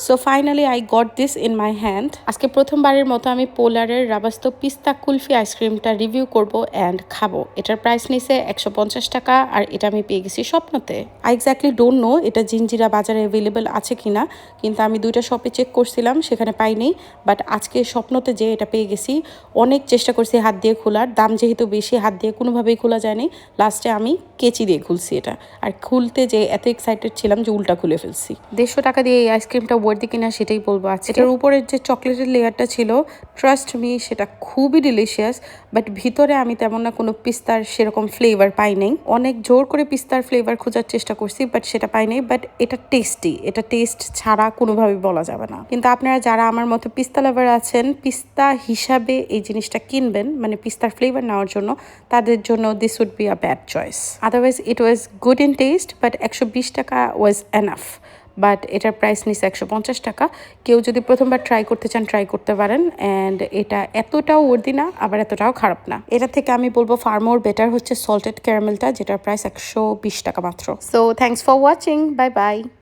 So finally I got this in my hand. আজকে প্রথমবারের মতো আমি পোলারের রাবাস্তো পিস্তা কুলফি আইসক্রিমটা রিভিউ করব অ্যান্ড খাবো। এটার প্রাইস নিছে 150 টাকা, আর এটা আমি পেয়ে গেছি স্বপ্নতে। আই এক্স্যাক্টলি ডোন্ট নো এটা জিঞ্জিরা বাজারে অ্যাভেলেবেল আছে কিনা, কিন্তু আমি দুইটা শপে চেক করছিলাম, সেখানে পাইনি। বাট আজকে স্বপ্নতে যে এটা পেয়ে গেছি। অনেক চেষ্টা করছি হাত দিয়ে খোলার, দাম যেহেতু বেশি হাত দিয়ে কোনোভাবেই খোলা যায়নি। লাস্টে আমি কেচি দিয়ে খুলছি এটা, আর খুলতে যে এত এক্সাইটেড ছিলাম যে উল্টা খুলে ফেলছি। 150 টাকা দিয়ে এই আইসক্রিমটা ওয়ার্দি কিনা সেটাই বলবো। আজকে এটার উপরের যে চকলেটের লেয়ারটা ছিল, ট্রাস্ট মি সেটা খুবই ডিলিশিয়াস, বাট ভিতরে আমি তেমন না কোনো পিস্তার সেরকম ফ্লেভার পাই নাই। অনেক জোর করে পিস্তার ফ্লেভার খোঁজার চেষ্টা করছি, বাট সেটা পাই নাই। বাট এটা টেস্টি, এটা টেস্ট ছাড়া কোনোভাবেই বলা যাবে না। কিন্তু আপনারা যারা আমার মতো পিস্তা লাভার আছেন, পিস্তা হিসাবে এই জিনিসটা কিনবেন, মানে পিস্তার ফ্লেভার নেওয়ার জন্য, তাদের জন্য this would be a bad choice. Otherwise it was good in taste, but 120 টাকা ওয়াজ এনাফ। বাট এটার প্রাইস নিচ্ছে 150 টাকা। কেউ যদি প্রথমবার ট্রাই করতে চান, ট্রাই করতে পারেন। অ্যান্ড এটা এতটাও ওর্দি না, আবার এতটাও খারাপ না। এটা থেকে আমি বলবো ফার মোর বেটার হচ্ছে সল্টেড ক্যারামেলটা, যেটার প্রাইস 120 টাকা মাত্র। So thanks for watching, bye bye.